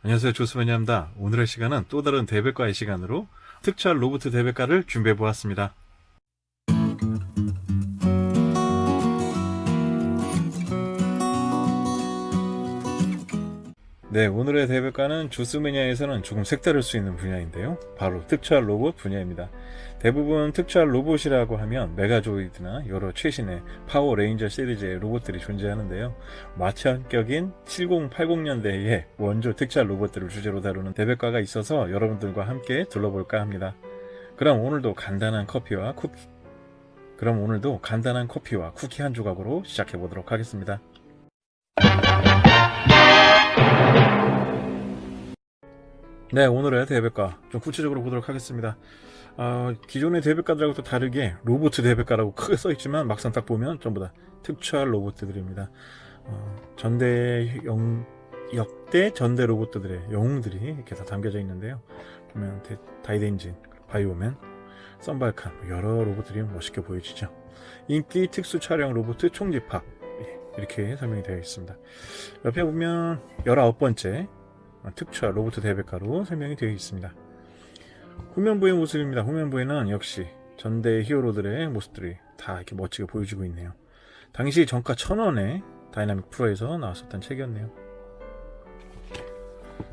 안녕하세요, 조수매니아입니다. 오늘의 시간은 또 다른 대백과의 시간으로 특촬 로봇 대백과를 준비해 보았습니다. 네, 오늘의 대백과는 조수매니아에서는 조금 색다를 수 있는 분야인데요. 바로 특촬 로봇 분야입니다. 대부분 특촬 로봇이라고 하면 메가조이드나 여러 최신의 파워레인저 시리즈의 로봇들이 존재하는데요. 마찬격인 70, 80년대의 원조 특촬 로봇들을 주제로 다루는 대백과가 있어서 여러분들과 함께 둘러볼까 합니다. 그럼 오늘도 간단한 커피와 쿠키 한 조각으로 시작해 보도록 하겠습니다. 네, 오늘의 대백과 좀 구체적으로 보도록 하겠습니다. 기존의 대백과들하고 또 다르게 로봇 대백과라고 크게 써있지만 막상 딱 보면 전부 다 특촬 로봇들입니다. 역대 전대 로봇들의 영웅들이 이렇게 다 담겨져 있는데요. 보면 다이덴진, 바이오맨, 썬발칸 여러 로봇들이 멋있게 보여지죠. 인기 특수 촬영 로봇 총집합 이렇게 설명이 되어 있습니다. 옆에 보면 19번째 특촬 로봇 대백과로 설명이 되어 있습니다. 후면부의 모습입니다. 후면부에는 역시 전대 히어로들의 모습들이 다 이렇게 멋지게 보여지고 있네요. 당시 정가 1,000원에 다이나믹 프로에서 나왔었던 책이었네요.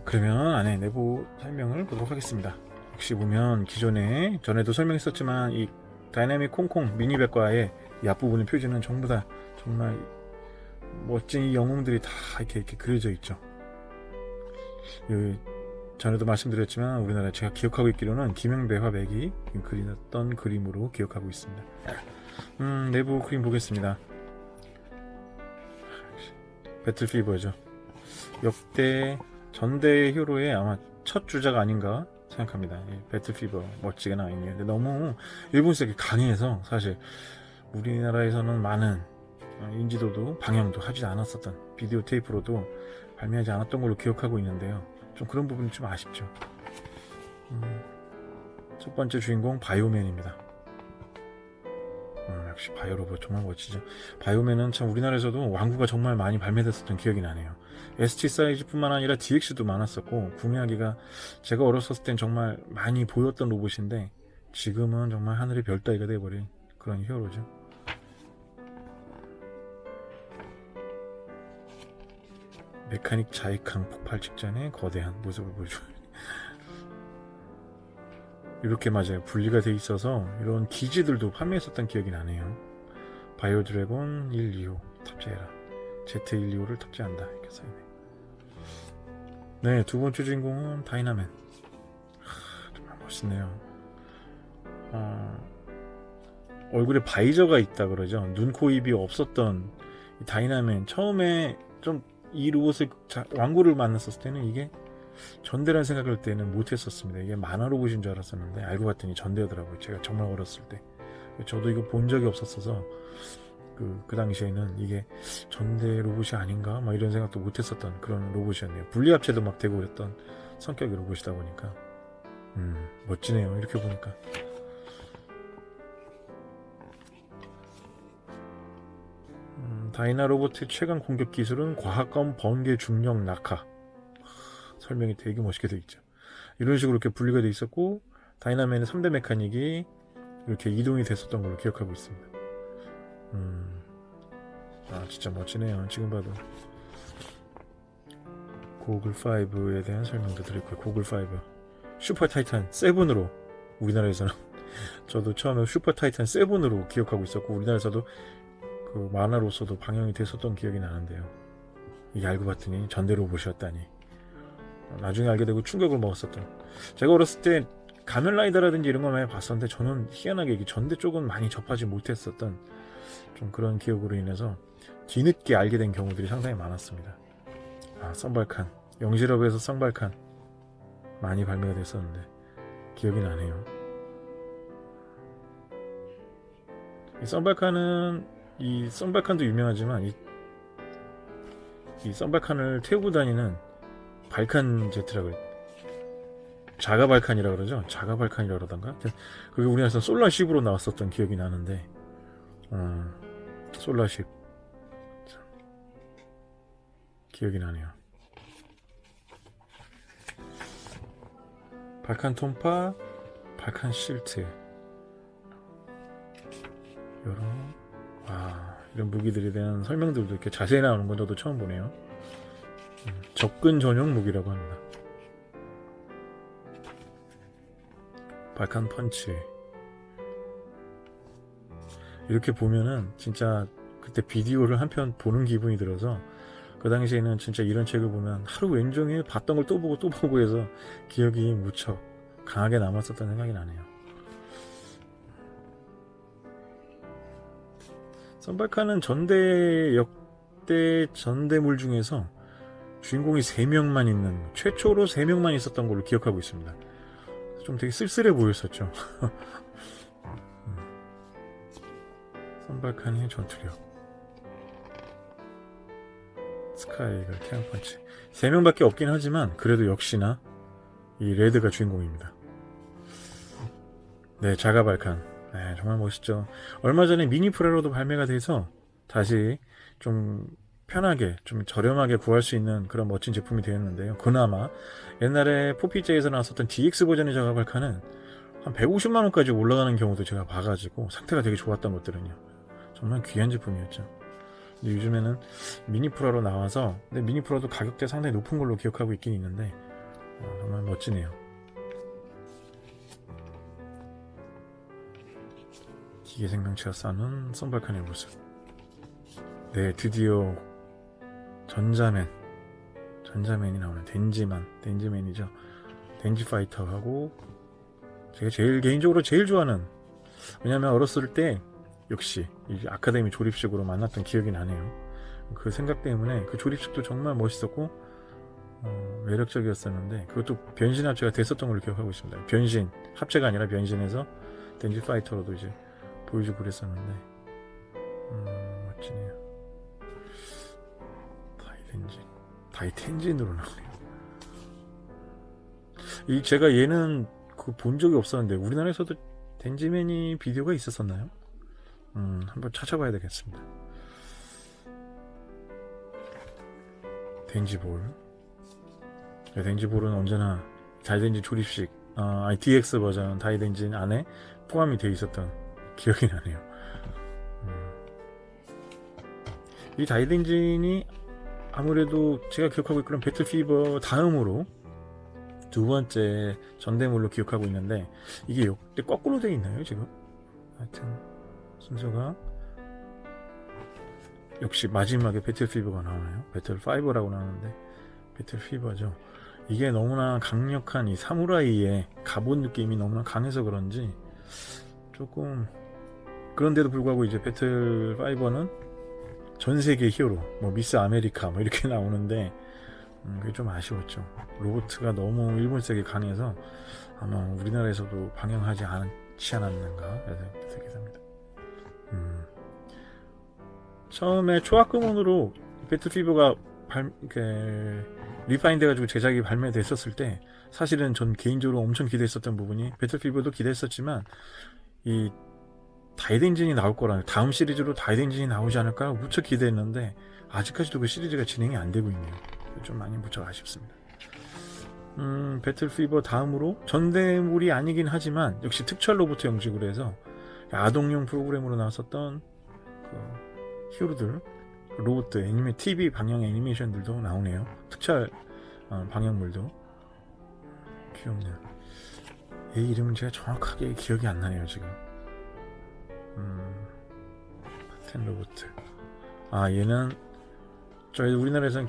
그러면 안에 내부 설명을 보도록 하겠습니다. 역시 보면 전에도 설명했었지만 이 다이나믹 콩콩 미니백과의 이 앞부분의 표지는 전부 다 정말 멋진 이 영웅들이 다 이렇게 그려져 있죠. 전에도 말씀드렸지만 우리나라 제가 기억하고 있기로는 김영배 화백이 그렸던 그림으로 기억하고 있습니다. 내부 그림 보겠습니다. 배틀피버죠. 역대 전대 히어로의 아마 첫 주자가 아닌가 생각합니다. 배틀피버 멋지게 나와 있네요. 근데 너무 일본색이 강해서 사실 우리나라에서는 많은 인지도도 방영도 하지 않았었던 비디오 테이프로도 발매하지 않았던 걸로 기억하고 있는데요. 좀 그런 부분이 좀 아쉽죠. 첫 번째 주인공 바이오맨입니다. 역시 바이오로봇 정말 멋지죠. 바이오맨은 참 우리나라에서도 완구가 정말 많이 발매됐었던 기억이 나네요. ST 사이즈뿐만 아니라 DX도 많았었고 구매하기가 제가 어렸었을 땐 정말 많이 보였던 로봇인데 지금은 정말 하늘의 별 따위가 돼버린 그런 히어로죠. 메카닉 자익항 폭발 직전의 거대한 모습을 보여줘요. 이렇게 맞아요. 분리가 돼 있어서 이런 기지들도 판매했었던 기억이 나네요. 바이오 드래곤 1, 2호 탑재해라. Z125를 탑재한다. 이렇게 써있네. 네, 두 번째 주인공은 다이나맨. 정말 멋있네요. 얼굴에 바이저가 있다 그러죠. 눈, 코, 입이 없었던 이 다이나맨. 처음에 좀 이 로봇의 완구를 만났었을 때는 이게 전대라는 생각할 때는 못했었습니다. 이게 만화 로봇인 줄 알았었는데 알고 봤더니 전대더라고요. 제가 정말 어렸을 때. 저도 이거 본 적이 없었어서 그 당시에는 이게 전대 로봇이 아닌가 막 이런 생각도 못했었던 그런 로봇이었네요. 분리합체도 막 되고 그랬던 성격의 로봇이다 보니까 멋지네요. 이렇게 보니까. 다이나 로봇의 최강 공격 기술은 과학검 번개 중력 낙하. 설명이 되게 멋있게 되어 있죠. 이런 식으로 이렇게 분리가 되어 있었고 다이나맨의 3대 메카닉이 이렇게 이동이 됐었던 걸로 기억하고 있습니다. 진짜 멋지네요. 지금 봐도 고글 5에 대한 설명도 드렸고요. 고글 5 슈퍼 타이탄 7으로 우리나라에서는 저도 처음에 슈퍼 타이탄 7으로 기억하고 있었고 우리나라에서도 그 만화로서도 방영이 됐었던 기억이 나는데요. 이게 알고 봤더니 전대 로봇이었다니. 나중에 알게 되고 충격을 먹었었던. 제가 어렸을 때 가면라이더라든지 이런 거 많이 봤었는데 저는 희한하게 이 전대 쪽은 많이 접하지 못했었던 좀 그런 기억으로 인해서 뒤늦게 알게 된 경우들이 상당히 많았습니다. 썬발칸 영실업에서 썬발칸 많이 발매가 됐었는데 기억이 나네요. 이 썬발칸도 유명하지만 이 썬발칸을 태우고 다니는 발칸 제트라고 자가 발칸이라 그러죠. 자가 발칸이라 그러던가. 그게 우리나라에서 솔라쉽으로 나왔었던 기억이 나는데 솔라쉽 기억이 나네요. 발칸 톰파, 발칸 실트. 이런 무기들에 대한 설명들도 이렇게 자세히 나오는 건 저도 처음 보네요. 접근 전용 무기라고 합니다. 발칸 펀치. 이렇게 보면은 진짜 그때 비디오를 한 편 보는 기분이 들어서 그 당시에는 진짜 이런 책을 보면 하루 왼종일 봤던 걸 또 보고 또 보고 해서 기억이 무척 강하게 남았었던 생각이 나네요. 선발칸은 전대 역대 전대물 중에서 주인공이 3명만 있는, 최초로 3명만 있었던 걸로 기억하고 있습니다. 좀 되게 쓸쓸해 보였었죠. 선발칸의 전투력, 스카이가 태양펀치. 3명밖에 없긴 하지만 그래도 역시나 이 레드가 주인공입니다. 네, 자가발칸. 네, 정말 멋있죠. 얼마 전에 미니프레로도 발매가 돼서 다시 좀 편하게, 좀 저렴하게 구할 수 있는 그런 멋진 제품이 되었는데요. 그나마 옛날에 포피제에서 나왔었던 DX 버전의 자가발칸은 한 150만원까지 올라가는 경우도 제가 봐가지고 상태가 되게 좋았던 것들은요. 정말 귀한 제품이었죠. 근데 요즘에는 미니프라로 나와서, 근데 미니프라도 가격대 상당히 높은 걸로 기억하고 있긴 있는데 정말 멋지네요. 기계 생명체가 쌓는 선발칸의 모습. 네, 드디어 전자맨이 나오는 덴지맨이죠. 덴지 파이터하고 제가 개인적으로 제일 좋아하는, 왜냐면 어렸을 때 역시 이 아카데미 조립식으로 만났던 기억이 나네요. 그 생각 때문에 그 조립식도 정말 멋있었고 매력적이었었는데, 그것도 변신 합체가 됐었던 걸로 기억하고 있습니다. 변신 합체가 아니라 변신해서 덴지 파이터로도 이제 보여주고 그랬었는데 멋지네요. 다이텐진으로 나오네요. 제가 얘는 본 적이 없었는데 우리나라에서도 덴지맨이 비디오가 있었었나요? 한번 찾아봐야 되겠습니다. 덴지볼. 덴지볼은 언제나 다이덴진 조립식, DX 버전 다이덴진 안에 포함이 되어 있었던 기억이 나네요. 이 다이덴진이 아무래도 제가 기억하고 있는 배틀피버 다음으로 두 번째 전대물로 기억하고 있는데, 이게 역대 거꾸로 되어 있나요 지금? 하여튼 순서가 역시 마지막에 배틀피버가 나오나요? 배틀5라고 나오는데 배틀피버죠. 이게 너무나 강력한 이 사무라이의 갑옷 느낌이 너무나 강해서 그런지 조금, 그런데도 불구하고 이제 배틀5는 전세계 히어로, 미스 아메리카 이렇게 나오는데 그게 좀 아쉬웠죠. 로보트가 너무 일본색이 강해서 아마 우리나라에서도 방영하지 않지 않았는가 생각합니다. 처음에 초합금으로 배틀피버가 리파인돼가지고 제작이 발매됐었을 때 사실은 전 개인적으로 엄청 기대했었던 부분이, 배틀피버도 기대했었지만 이 다이덴진이 나올 거라, 다음 시리즈로 다이덴진이 나오지 않을까 무척 기대했는데 아직까지도 그 시리즈가 진행이 안 되고 있네요. 좀 많이 무척 아쉽습니다. 배틀피버 다음으로 전대물이 아니긴 하지만 역시 특촬 로봇 형식으로 해서 아동용 프로그램으로 나왔었던 그 히어로들, 로봇 TV 방영 애니메이션들도 나오네요. 특촬 방영물도 귀엽네요. 얘 이름은 제가 정확하게 기억이 안 나네요 지금. 파텐 로봇. 얘는 저희 우리나라에서는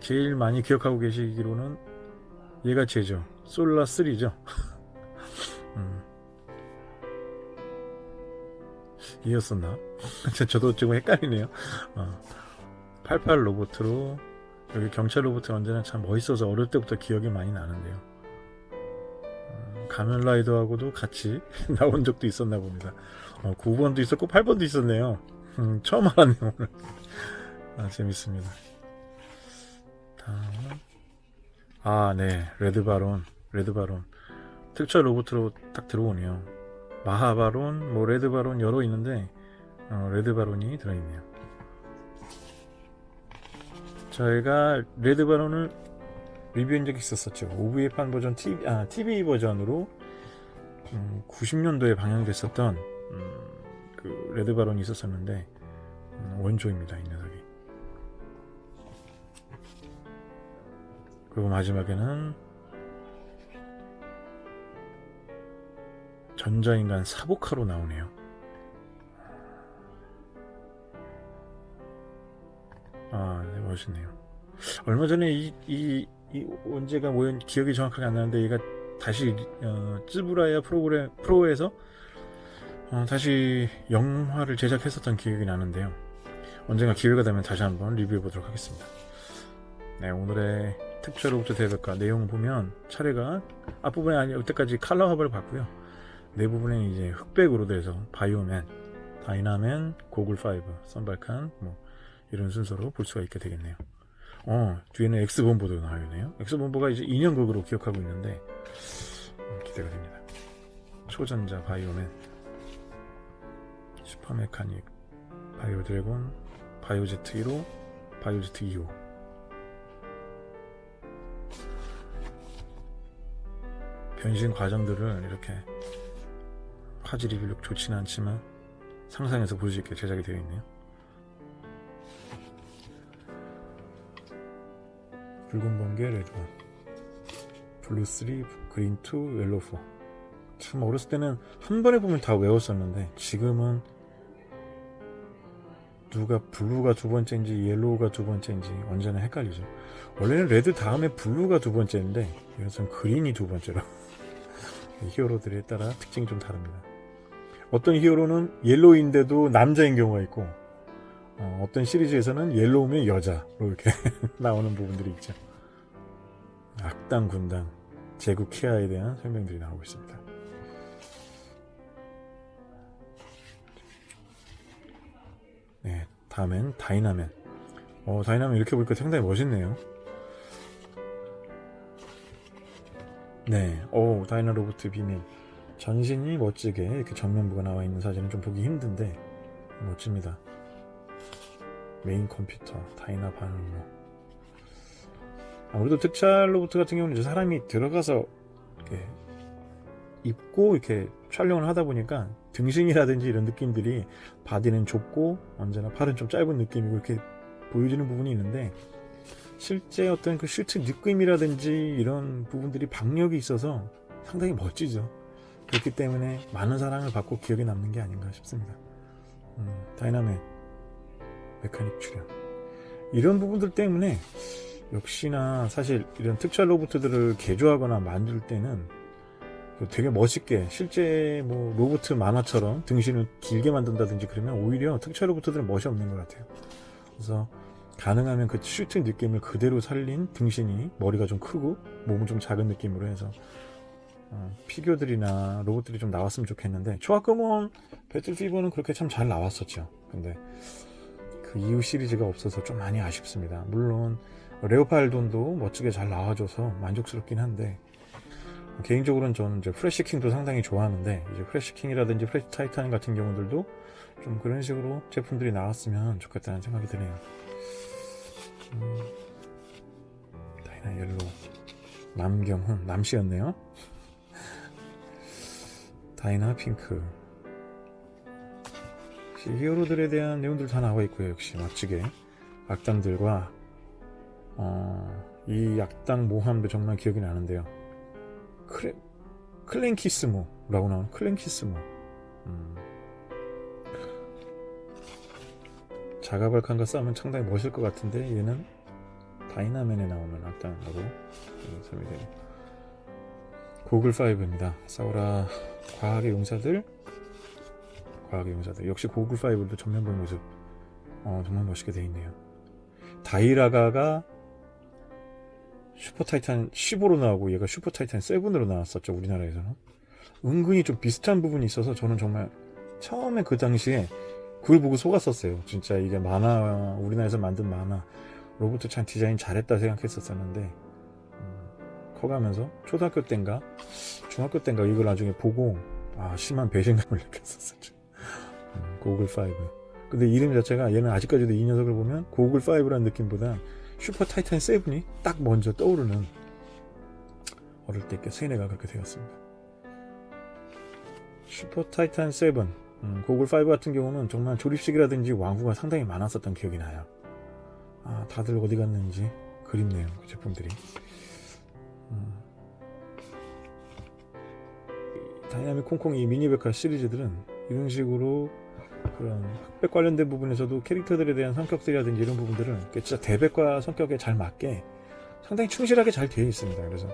제일 많이 기억하고 계시기로는 얘가 쟤죠. 솔라 3죠. 이었었나? 저도 조금 헷갈리네요. 88 로봇으로, 여기 경찰 로봇 언제나 참 멋있어서 어릴 때부터 기억이 많이 나는데요. 가면라이더하고도 같이 나온 적도 있었나 봅니다. 9번도 있었고 8번도 있었네요. 처음 알았네요 오늘. 재밌습니다. 네, 레드바론 특촬 로봇으로 딱 들어오네요. 마하바론, 레드바론 여러 있는데 레드바론이 들어있네요. 저희가 레드바론을 리뷰한 적이 있었었죠. OV판 버전 TV 버전으로 90년도에 방영됐었던 그 레드바론이 있었었는데 원조입니다, 이 녀석이. 그리고 마지막에는 전자인간 사보카로 나오네요. 네, 멋있네요. 얼마 전에 이 언제가 뭐였는지 기억이 정확하게 안 나는데 얘가 다시 쯔부라야 프로에서 다시 영화를 제작했었던 기억이 나는데요. 언젠가 기회가 되면 다시 한번 리뷰해 보도록 하겠습니다. 네, 오늘의 특촬 로봇 대백과 내용 보면 차례가 앞부분에 아니 여태까지 칼라 화벌을 봤고요. 내 부분에 이제 흑백으로 돼서 바이오맨, 다이나맨, 고글5, 선발칸 뭐 이런 순서로 볼 수가 있게 되겠네요. 뒤에는 엑스본부도 나와있네요. 엑스본부가 이제 2년극으로 기억하고 있는데 기대가 됩니다. 초전자 바이오맨, 슈퍼메카닉, 바이오 드래곤, 바이오제트 1호, 바이오제트 2호. 변신 과정들을 이렇게 화질이 별로 좋지는 않지만 상상해서 볼 수 있게 제작이 되어 있네요. 붉은 번개 레드 1, 블루 3, 그린 2, 옐로우 4. 참 어렸을 때는 한 번에 보면 다 외웠었는데 지금은 누가 블루가 두 번째인지 옐로우가 두 번째인지 언제나 헷갈리죠. 원래는 레드 다음에 블루가 두 번째인데 이것은 그린이 두 번째로. 히어로들에 따라 특징이 좀 다릅니다. 어떤 히어로는 옐로우인데도 남자인 경우가 있고 어떤 시리즈에서는 옐로우면 여자로 이렇게 나오는 부분들이 있죠. 악당 군단 제국 케아에 대한 설명들이 나오고 있습니다. 네, 다음엔 다이나맨. 다이나맨 이렇게 보니까 상당히 멋있네요. 네, 다이나 로봇 비밀. 전신이 멋지게 이렇게 전면부가 나와 있는 사진은 좀 보기 힘든데 멋집니다. 메인 컴퓨터, 다이나 반응로. 아무래도 특촬 로봇 같은 경우는 이제 사람이 들어가서 이렇게 입고 이렇게 촬영을 하다 보니까 등신이라든지 이런 느낌들이 바디는 좁고 언제나 팔은 좀 짧은 느낌이고 이렇게 보여지는 부분이 있는데 실제 어떤 그 실제 느낌이라든지 이런 부분들이 박력이 있어서 상당히 멋지죠. 그렇기 때문에 많은 사랑을 받고 기억에 남는 게 아닌가 싶습니다. 다이나맨 메카닉 출연 이런 부분들 때문에 역시나 사실 이런 특촬 로봇들을 개조하거나 만들 때는 되게 멋있게 실제 뭐 로봇 만화처럼 등신을 길게 만든다든지 그러면 오히려 특촬 로봇들은 멋이 없는 것 같아요. 그래서 가능하면 그 슈팅 느낌을 그대로 살린 등신이 머리가 좀 크고 몸은 좀 작은 느낌으로 해서 피규어들이나 로봇들이 좀 나왔으면 좋겠는데 초합금원 배틀피버는 그렇게 참 잘 나왔었죠. 근데 그 이후 시리즈가 없어서 좀 많이 아쉽습니다. 물론 레오팔돈도 멋지게 잘 나와줘서 만족스럽긴 한데 개인적으로는 저는 이제 프레시킹도 상당히 좋아하는데 이제 프레시킹이라든지 프레시 타이탄 같은 경우들도 좀 그런 식으로 제품들이 나왔으면 좋겠다는 생각이 드네요. 다이나 옐로우 남경훈 남씨였네요. 다이나 핑크. 히어로들에 대한 내용들 다 나와 있고요. 역시 멋지게 악당들과 이 악당 모함도 정말 기억이 나는데요. 클랭키스모라고 나오는 클랭키스모. 자가발칸과 싸우면 상당히 멋있을 것 같은데 얘는 다이나맨에 나오는 악당으로 설명되네요. 고글5입니다. 싸우라 과학의 용사들 역시 고글5도 전면부 모습 정말 멋있게 되어 있네요. 다이라가가 슈퍼타이탄 15로 나오고 얘가 슈퍼타이탄 7으로 나왔었죠. 우리나라에서는 은근히 좀 비슷한 부분이 있어서 저는 정말 처음에 그 당시에 그걸 보고 속았었어요. 진짜 이게 만화 우리나라에서 만든 만화 로봇 참 디자인 잘했다 생각했었었는데 커가면서 초등학교 때인가 중학교 때인가 이걸 나중에 보고 심한 배신감을 느꼈었었죠. 고글5. 근데 이름 자체가 얘는 아직까지도 이 녀석을 보면 고글5라는 느낌보다 슈퍼 타이탄 7이 딱 먼저 떠오르는 어릴 때 세뇌가 그렇게 되었습니다. 슈퍼 타이탄 7 고글 5 같은 경우는 정말 조립식이라든지 왕후가 상당히 많았었던 기억이 나요. 다들 어디 갔는지 그립네요, 그 제품들이. 다이나믹 콩콩 이 미니백화 시리즈들은 이런 식으로 그런 흑백 관련된 부분에서도 캐릭터들에 대한 성격들이라든지 이런 부분들은 진짜 대백과 성격에 잘 맞게 상당히 충실하게 잘 되어 있습니다. 그래서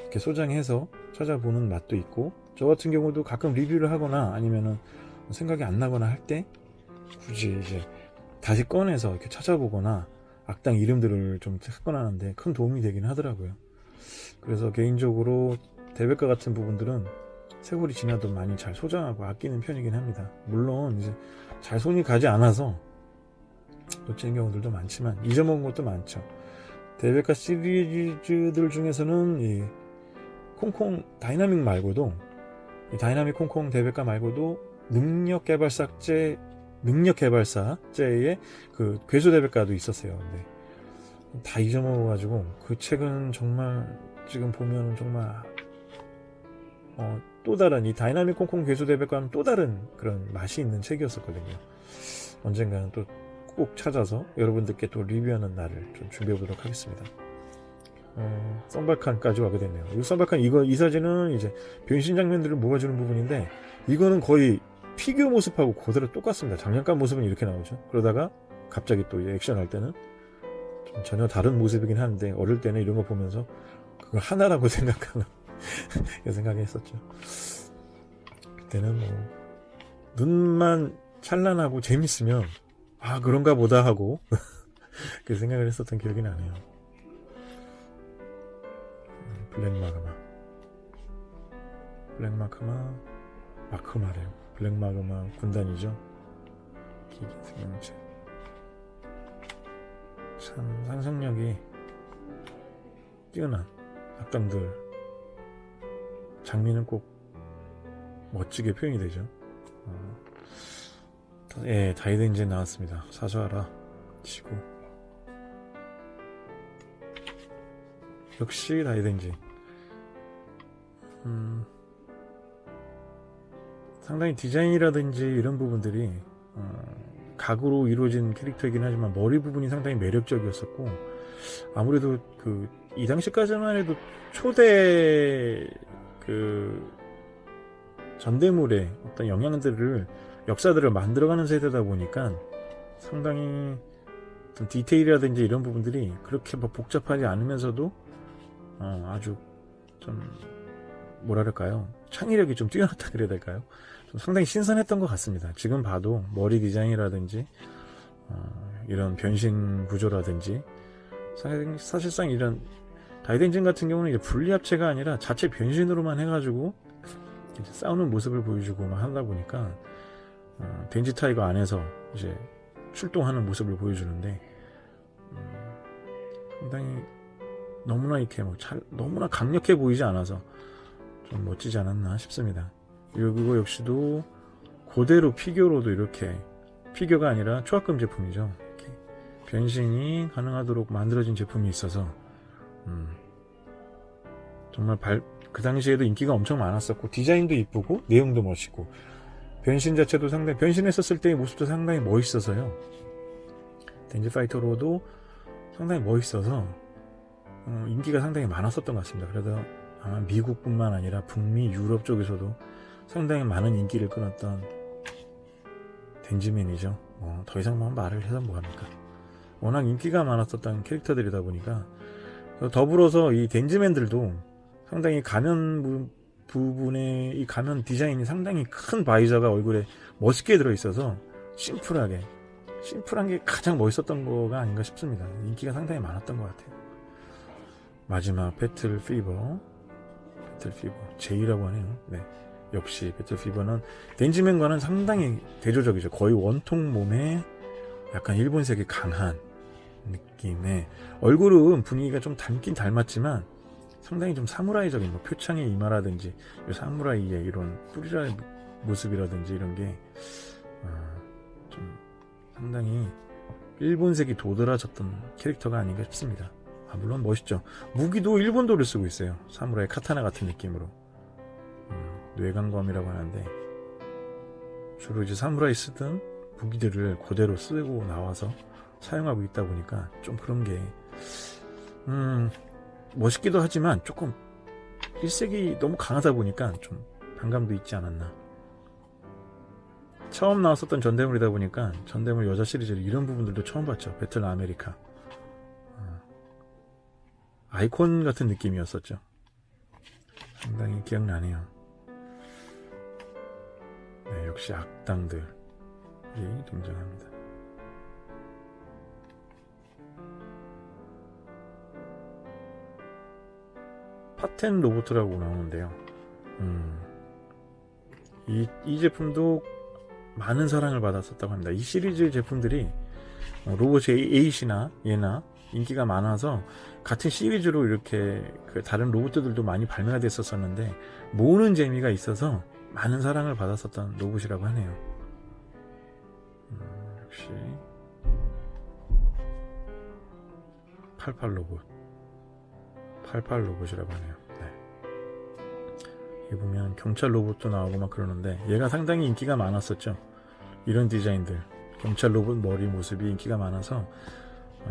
이렇게 소장해서 찾아보는 맛도 있고, 저 같은 경우도 가끔 리뷰를 하거나 아니면은 생각이 안 나거나 할 때 굳이 이제 다시 꺼내서 이렇게 찾아보거나 악당 이름들을 좀 찾곤 하는데 큰 도움이 되긴 하더라고요. 그래서 개인적으로 대백과 같은 부분들은 세월이 지나도 많이 잘 소장하고 아끼는 편이긴 합니다. 물론 이제 잘 손이 가지 않아서 놓치는 경우들도 많지만 잊어먹은 것도 많죠. 대백과 시리즈들 중에서는 이 콩콩 다이나믹 말고도, 이 다이나믹 콩콩 대백과 말고도 능력개발사제의 그 괴수 대백과도 있었어요. 근데 다 잊어먹어가지고 그 책은 정말 지금 보면은 정말 또 다른 이 다이나믹 콩콩 괴수 대백과는 또 다른 그런 맛이 있는 책이었었거든요. 언젠가는 또 꼭 찾아서 여러분들께 또 리뷰하는 날을 좀 준비해 보도록 하겠습니다. 썬발칸까지 와게 됐네요. 이 썬발칸 이 사진은 이제 변신 장면들을 모아주는 부분인데, 이거는 거의 피규어 모습하고 그대로 똑같습니다. 장난감 모습은 이렇게 나오죠. 그러다가 갑자기 또 액션 할 때는 좀 전혀 다른 모습이긴 한데, 어릴 때는 이런 거 보면서 그걸 하나라고 생각하는 이런 생각이 했었죠. 그때는 뭐 눈만 찬란하고 재밌으면 그런가 보다 하고 그 생각을 했었던 기억이 나네요. 마크마래요. 블랙마그마 군단이죠. 기계 생명체. 참 상상력이 뛰어난 악당들 장미는 꼭 멋지게 표현이 되죠. 다이덴진 나왔습니다. 사소하라 치고, 역시 다이덴진. 상당히 디자인이라든지 이런 부분들이 각으로 이루어진 캐릭터이긴 하지만 머리 부분이 상당히 매력적이었었고, 아무래도 이 당시까지만 해도 초대 전대물의 어떤 역사들을 만들어가는 세대다 보니까 상당히 어떤 디테일이라든지 이런 부분들이 그렇게 복잡하지 않으면서도 아주 좀 뭐랄까요, 창의력이 좀 뛰어났다 그래야 될까요? 좀 상당히 신선했던 것 같습니다. 지금 봐도 머리 디자인이라든지 이런 변신 구조라든지, 사실상 이런 다이덴진 같은 경우는 이제 분리합체가 아니라 자체 변신으로만 해가지고 이제 싸우는 모습을 보여주고 막 하다 보니까 덴지 타이거 안에서 이제 출동하는 모습을 보여주는데 상당히 너무나 이렇게 너무나 강력해 보이지 않아서 좀 멋지지 않았나 싶습니다. 이거 역시도 그대로 피규어로도 이렇게, 피규어가 아니라 초합금 제품이죠. 이렇게 변신이 가능하도록 만들어진 제품이 있어서 정말 그 당시에도 인기가 엄청 많았었고, 디자인도 이쁘고 내용도 멋있고, 변신 자체도 상당히, 변신했었을 때의 모습도 상당히 멋있어서요. 덴지 파이터로도 상당히 멋있어서 인기가 상당히 많았었던 것 같습니다. 그래서 아마 미국뿐만 아니라 북미, 유럽 쪽에서도 상당히 많은 인기를 끌었던 덴지맨이죠. 더 이상 말을 해서 뭐합니까. 워낙 인기가 많았었던 캐릭터들이다 보니까, 더불어서 이 덴지맨들도 상당히 가면 부분에 이 가면 디자인이 상당히 큰 바이저가 얼굴에 멋있게 들어있어서 심플한 게 가장 멋있었던 거가 아닌가 싶습니다. 인기가 상당히 많았던 것 같아요. 마지막 배틀 피버 J라고 하네요. 네, 역시 배틀 피버는 덴지맨과는 상당히 대조적이죠. 거의 원통 몸에 약간 일본색이 강한 느낌의, 얼굴은 분위기가 좀 닮긴 닮았지만 상당히 좀 사무라이적인, 표창의 이마라든지 사무라이의 이런 뿌리라의 모습이라든지 이런 게 좀 상당히 일본색이 도드라졌던 캐릭터가 아닌가 싶습니다. 물론 멋있죠. 무기도 일본도를 쓰고 있어요. 사무라이 카타나 같은 느낌으로. 뇌강검이라고 하는데 주로 이제 사무라이 쓰던 무기들을 그대로 쓰고 나와서 사용하고 있다 보니까 좀 그런 게 멋있기도 하지만 조금 일색이 너무 강하다 보니까 좀 반감도 있지 않았나. 처음 나왔었던 전대물이다 보니까 전대물 여자 시리즈를 이런 부분들도 처음 봤죠. 배틀 아메리카. 아이콘 같은 느낌이었었죠. 상당히 기억나네요. 네, 역시 악당들이 등장합니다. 파텐 로보트라고 나오는데요. 이 제품도 많은 사랑을 받았었다고 합니다. 이 시리즈 제품들이 로봇의 A이나 얘나 인기가 많아서 같은 시리즈로 이렇게 그 다른 로봇들도 많이 발매가 됐었었는데 모으는 재미가 있어서 많은 사랑을 받았었던 로봇이라고 하네요. 역시 88 로봇 88 로봇이라고 하네요. 여기 보면 경찰 로봇도 나오고 막 그러는데 얘가 상당히 인기가 많았었죠. 이런 디자인들 경찰 로봇 머리 모습이 인기가 많아서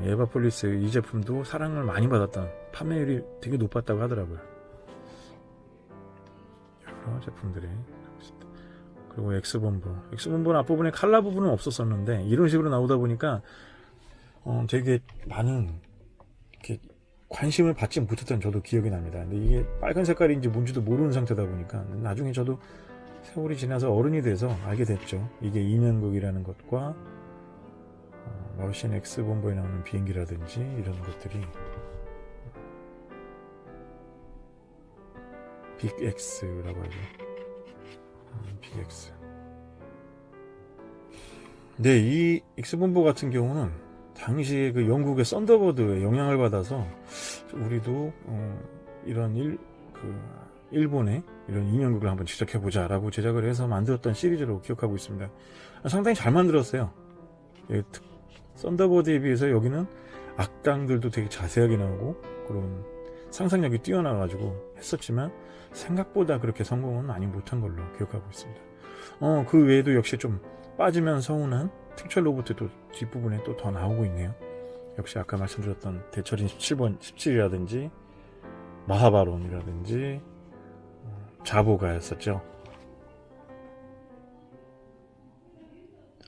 에바폴리스 이 제품도 사랑을 많이 받았던 판매율이 되게 높았다고 하더라고요. 여러 제품들이 그리고 엑스본부는 앞부분에 칼라 부분은 없었었는데 이런 식으로 나오다 보니까 되게 많은 이렇게 관심을 받지 못했던 저도 기억이 납니다. 근데 이게 빨간 색깔인지 뭔지도 모르는 상태다 보니까 나중에 저도 세월이 지나서 어른이 돼서 알게 됐죠. 이게 인연극이라는 것과 머신 엑스본부에 나오는 비행기라든지 이런 것들이 빅엑스라고 하죠. 빅엑스. 네, 이 엑스본부 같은 경우는 당시에 그 영국의 썬더버드에 영향을 받아서 우리도 이런 일본의 이런 인형극을 한번 제작해보자 라고 제작을 해서 만들었던 시리즈로 기억하고 있습니다. 상당히 잘 만들었어요. 썬더버드에 비해서 여기는 악당들도 되게 자세하게 나오고 그런 상상력이 뛰어나가지고 했었지만 생각보다 그렇게 성공은 많이 못한 걸로 기억하고 있습니다. 그 외에도 역시 좀 빠지면 서운한 특촬 로봇도 뒷부분에 또 더 나오고 있네요. 역시 아까 말씀드렸던 대철인 17이라든지 마하바론이라든지 자보가였었죠.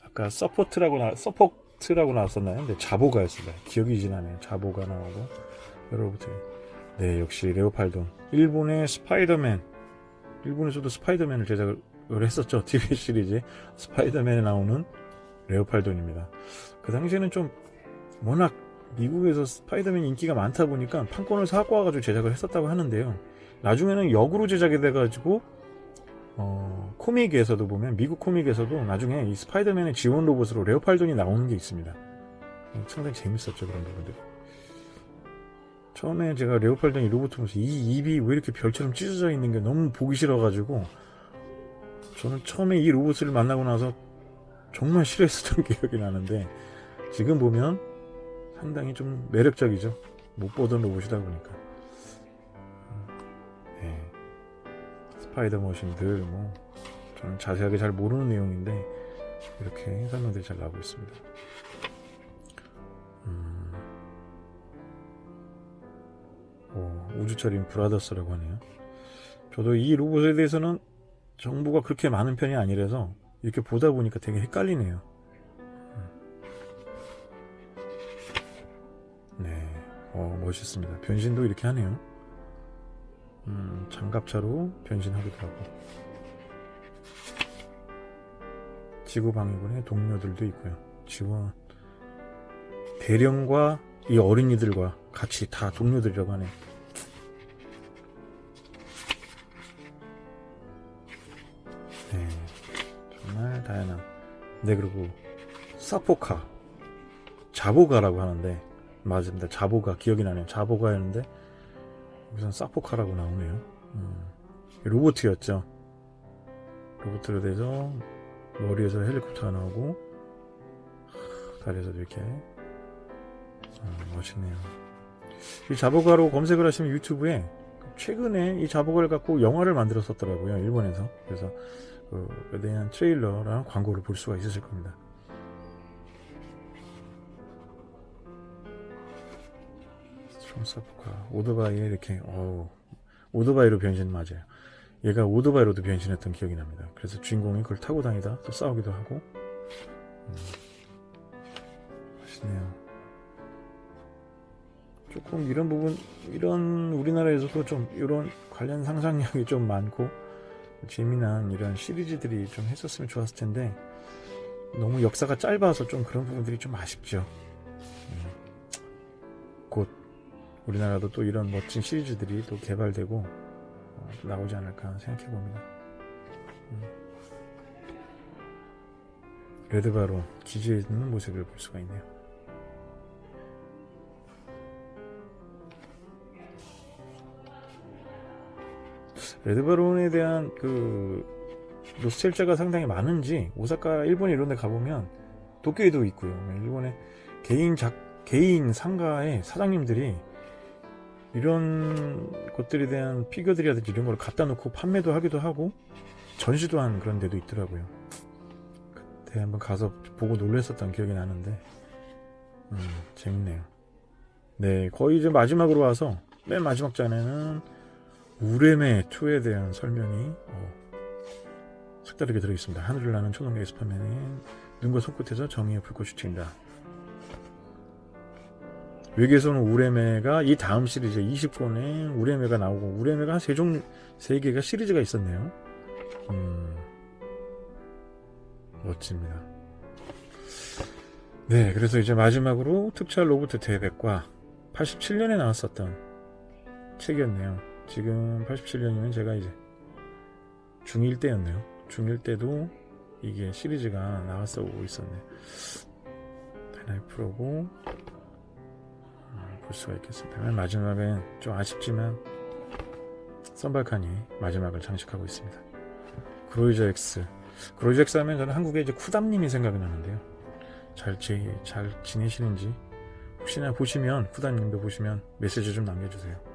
아까 서포트라고 나왔었나요? 근데 자보가였습니다. 기억이 지나네요. 자보가 나오고 여러 로봇들이. 네, 역시 레오팔돈. 일본에서도 스파이더맨을 제작을 했었죠. TV 시리즈 스파이더맨에 나오는 레오팔돈입니다. 그 당시에는 좀 워낙 미국에서 스파이더맨 인기가 많다 보니까 판권을 사갖고 와가지고 제작을 했었다고 하는데요. 나중에는 역으로 제작이 돼가지고 코믹에서도 보면 미국 코믹에서도 나중에 이 스파이더맨의 지원 로봇으로 레오팔돈이 나오는 게 있습니다. 상당히 재밌었죠. 그런 부분들이. 처음에 제가 레오팔돈 이 로봇 보면서 이 입이 왜 이렇게 별처럼 찢어져 있는 게 너무 보기 싫어가지고 저는 처음에 이 로봇을 만나고 나서 정말 싫어했었던 기억이 나는데 지금 보면 상당히 좀 매력적이죠. 못 보던 로봇이다 보니까. 네. 스파이더 머신들 저는 자세하게 잘 모르는 내용인데 이렇게 설명들이 잘 나오고 있습니다. 우주철인 브라더스라고 하네요. 저도 이 로봇에 대해서는 정보가 그렇게 많은 편이 아니라서 이렇게 보다 보니까 되게 헷갈리네요. 네, 멋있습니다. 변신도 이렇게 하네요. 장갑차로 변신하기도 하고. 지구방위군의 동료들도 있고요. 지원 대령과 이 어린이들과 같이 다 동료들이라고 하네요. 네, 정말 다양한. 네, 그리고 사포카 자보가라고 하는데 맞습니다. 자보가 기억이 나네요. 자보가였는데 여기선 사포카라고 나오네요. 로봇이었죠. 로봇으로 돼서 머리에서 헬리콥터가 나오고 다리에서도 이렇게 멋있네요. 이 자보가로 검색을 하시면 유튜브에 최근에 이 자보가를 갖고 영화를 만들었었더라고요, 일본에서. 그래서 그에 대한 트레일러랑 광고를 볼 수가 있으실 겁니다. 스트롬사프가 오토바이에 이렇게 오토바이로 변신 맞아요. 얘가 오토바이로도 변신했던 기억이 납니다. 그래서 주인공이 그걸 타고 다니다 또 싸우기도 하고. 멋있네요. 조금 이런 부분, 이런 우리나라에서도 좀 이런 관련 상상력이 좀 많고 재미난 이런 시리즈들이 좀 했었으면 좋았을 텐데 너무 역사가 짧아서 좀 그런 부분들이 좀 아쉽죠. 곧 우리나라도 또 이런 멋진 시리즈들이 또 개발되고 또 나오지 않을까 생각해 봅니다. 레드바론 기지에 있는 모습을 볼 수가 있네요. 레드바론에 대한 그 노스텔자가 상당히 많은지 오사카, 일본 이런 데 가보면 도쿄에도 있고요. 일본의 개인 상가의 사장님들이 이런 것들에 대한 피규어들이라든지 이런 걸 갖다 놓고 판매도 하기도 하고 전시도 한 그런 데도 있더라고요. 그때 한번 가서 보고 놀랐었던 기억이 나는데 재밌네요. 네, 거의 이제 마지막으로 와서 맨 마지막 장에는 우레메 2에 대한 설명이 색다르게 들어있습니다. 하늘을 나는 초능력의 스파맨이 눈과 손끝에서 정의의 불꽃이 튄다. 외계에서는 우레메가 이 다음 시리즈 20권에 우레메가 나오고, 우레메가 한 3개가 시리즈가 있었네요. 멋집니다. 네, 그래서 이제 마지막으로 특촬 로봇 대백과 87년에 나왔었던 책이었네요. 지금 87년이면 제가 이제 중1 때였네요. 중1 때도 이게 시리즈가 나왔어 오고 있었네요. 하나의 프로고 볼 수가 있겠습니다. 마지막엔 좀 아쉽지만 썬발칸이 마지막을 장식하고 있습니다. 그로이저 X 하면 저는 한국에 이제 쿠담님이 생각이 나는데요. 잘 지내시는지 혹시나 보시면, 쿠담님도 보시면 메시지 좀 남겨주세요.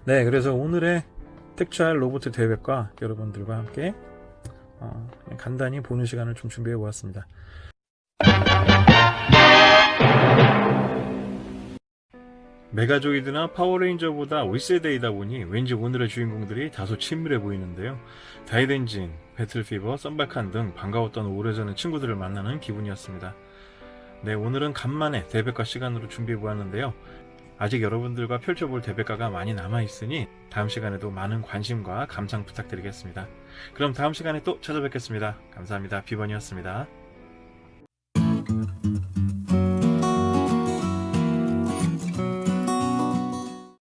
네, 그래서 오늘의 특촬 로봇 대백과 여러분들과 함께 간단히 보는 시간을 좀 준비해 보았습니다. 메가조이드나 파워레인저보다 1세대이다 보니 왠지 오늘의 주인공들이 다소 친밀해 보이는데요. 다이덴진, 배틀피버, 썬발칸 등 반가웠던 오래전의 친구들을 만나는 기분이었습니다. 네, 오늘은 간만에 대백과 시간으로 준비해 보았는데요. 아직 여러분들과 펼쳐볼 대백과가 많이 남아있으니 다음 시간에도 많은 관심과 감상 부탁드리겠습니다. 그럼 다음 시간에 또 찾아뵙겠습니다. 감사합니다. 비번이었습니다.